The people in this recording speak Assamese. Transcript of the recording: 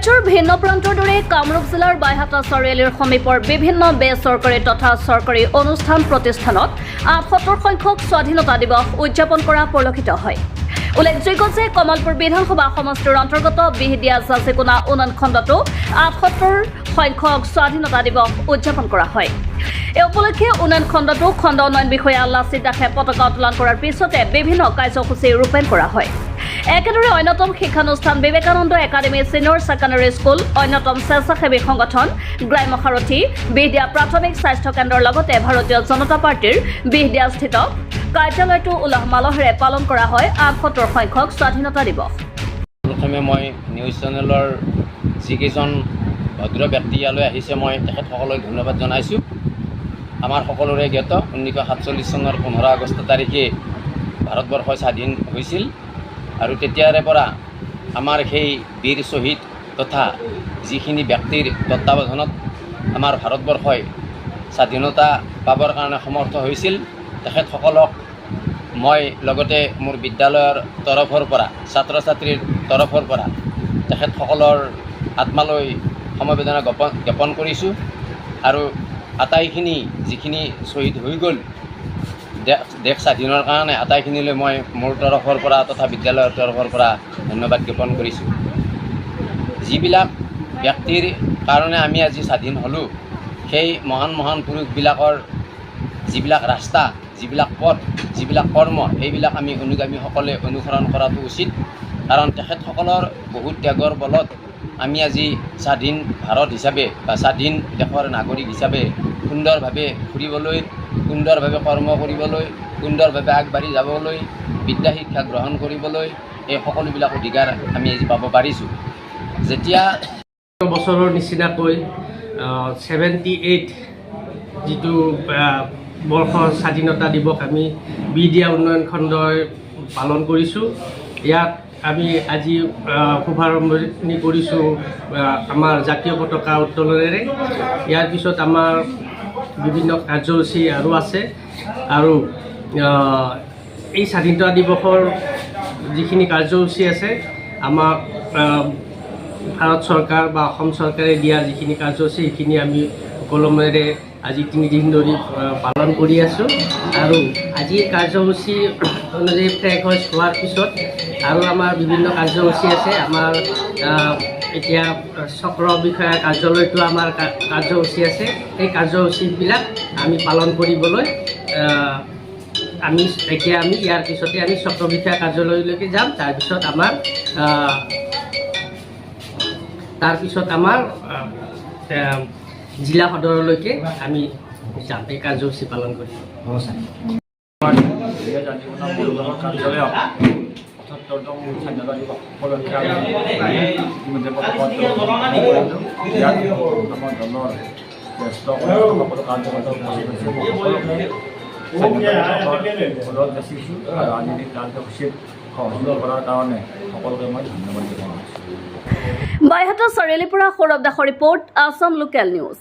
ৰাজ্যৰ ভিন্ন প্ৰান্তৰ দৰে কামৰূপ জিলাৰ বাইহাটা চাৰিআলিৰ সমীপৰ বিভিন্ন বেচৰকাৰী তথা চৰকাৰী অনুষ্ঠান প্ৰতিষ্ঠানত ৭৮ সংখ্যক স্বাধীনতা দিৱস উদযাপন কৰা পৰিলক্ষিত হয়। উল্লেখযোগ্য যে কমলপুৰ বিধানসভা সমষ্টিৰ অন্তৰ্গত বিহদিয়া জাচিকোনা উন্নয়ন খণ্ডতো ৭৮ সংখ্যক স্বাধীনতা দিৱস উদযাপন কৰা হয়। এই উপলক্ষে উন্নয়ন খণ্ডটো খণ্ড উন্নয়ন বিষয়া লাচিত দাসে পতাকা উত্তোলন কৰাৰ পিছতে বিভিন্ন কাৰ্যসূচী ৰূপায়ণ কৰা হয়। একেদৰে অন্যতম শিক্ষানুষ্ঠান Vivekananda academy senior secondary school, অন্যতম স্বেচ্ছাসেৱী সংগঠন গ্ৰাম্য সাৰথী, বিহদিয়া প্ৰাথমিক স্বাস্থ্য কেন্দ্ৰৰ লগতে ভাৰতীয় জনতা পাৰ্টীৰ বিহদিয়াস্থিত কাৰ্যালয়টো উলহ মালহেৰে পালন কৰা হয় ৭৮ সংখ্যক স্বাধীনতা দিৱস। প্ৰথমে মই নিউজ চেনেলৰ যিকেইজন ভদ্ৰ ব্যক্তি ইয়ালৈ আহিছে মই তেখেতসকলক ধন্যবাদ জনাইছোঁ। আমাৰ সকলোৰে জ্ঞাত 1947 চনৰ 15 আগষ্ট তাৰিখে ভাৰতবৰ্ষ স্বাধীন হৈছিল আৰু তেতিয়াৰে পৰা আমাৰ সেই বীৰ শ্বহীদ তথা যিখিনি ব্যক্তিৰ তত্বাৱধানত আমাৰ ভাৰতবৰ্ষই স্বাধীনতা পাবৰ কাৰণে সমৰ্থ হৈছিল, তেখেতসকলক মই লগতে মোৰ বিদ্যালয়ৰ তৰফৰ পৰা ছাত্ৰ ছাত্ৰীৰ তৰফৰ পৰা তেখেতসকলৰ আত্মালৈ সমবেদনা জ্ঞাপন কৰিছোঁ আৰু আটাইখিনি যিখিনি শ্বহীদ হৈ গ'ল দেশ স্বাধীনৰ কাৰণে আটাইখিনিলৈ মই মোৰ তৰফৰ পৰা তথা বিদ্যালয়ৰ তৰফৰ পৰা ধন্যবাদ জ্ঞাপন কৰিছোঁ। যিবিলাক ব্যক্তিৰ কাৰণে আমি আজি স্বাধীন হ'লোঁ, সেই মহান মহান পুৰুষবিলাকৰ যিবিলাক ৰাস্তা, যিবিলাক পথ, যিবিলাক কৰ্ম, সেইবিলাক আমি অনুগামীসকলে অনুসৰণ কৰাটো উচিত। কাৰণ তেখেতসকলৰ বহুত ত্যাগৰ বলত আমি আজি স্বাধীন ভাৰত হিচাপে বা স্বাধীন দেশৰ নাগৰিক হিচাপে সুন্দৰভাৱে ফুৰিবলৈ, সুন্দৰভাৱে কৰ্ম কৰিবলৈ, সুন্দৰভাৱে আগবাঢ়ি যাবলৈ, বিদ্যা শিক্ষা গ্ৰহণ কৰিবলৈ এই সকলোবিলাক অধিকাৰ আমি আজি পাব পাৰিছোঁ। যেতিয়া বছৰৰ নিচিনাকৈ 78 যিটো বৰ্ষৰ স্বাধীনতা দিৱস আমি বিহদিয়া উন্নয়ন খণ্ডই পালন কৰিছোঁ। ইয়াত আমি আজি শুভাৰম্ভণি কৰিছোঁ আমাৰ জাতীয় পতাকা উত্তোলনেৰে। ইয়াৰ পিছত আমাৰ বিভিন্ন কাৰ্যসূচী আৰু আছে আৰু এই স্বাধীনতা দিৱসৰ যিখিনি কাৰ্যসূচী আছে আমাক ভাৰত চৰকাৰ বা অসম চৰকাৰে দিয়া যিখিনি কাৰ্যসূচী সেইখিনি আমি সুকলমেৰে আজি 3 দিন ধৰি পালন কৰি আছোঁ আৰু আজি কাৰ্যসূচী অনুযায়ী ফ্লেগ হোইষ্ট হোৱাৰ পিছত আৰু আমাৰ বিভিন্ন কাৰ্যসূচী আছে। আমাৰ এতিয়া চক্ৰ বিষয়া কাৰ্যালয়তো আমাৰ কাৰ্যসূচী আছে। সেই কাৰ্যসূচীবিলাক আমি পালন কৰিবলৈ আমি ইয়াৰ পিছতে আমি চক্ৰ বিষয়া কাৰ্যালয়লৈকে যাম। তাৰপিছত আমাৰ জিলা সদৰলৈকে আমি যাম, এই কাৰ্যসূচী পালন কৰিম। বাইহাটা চাৰিআলিৰ পৰা সৌৰভ দাসৰ ৰিপৰ্ট, আছাম লোকেল নিউজ।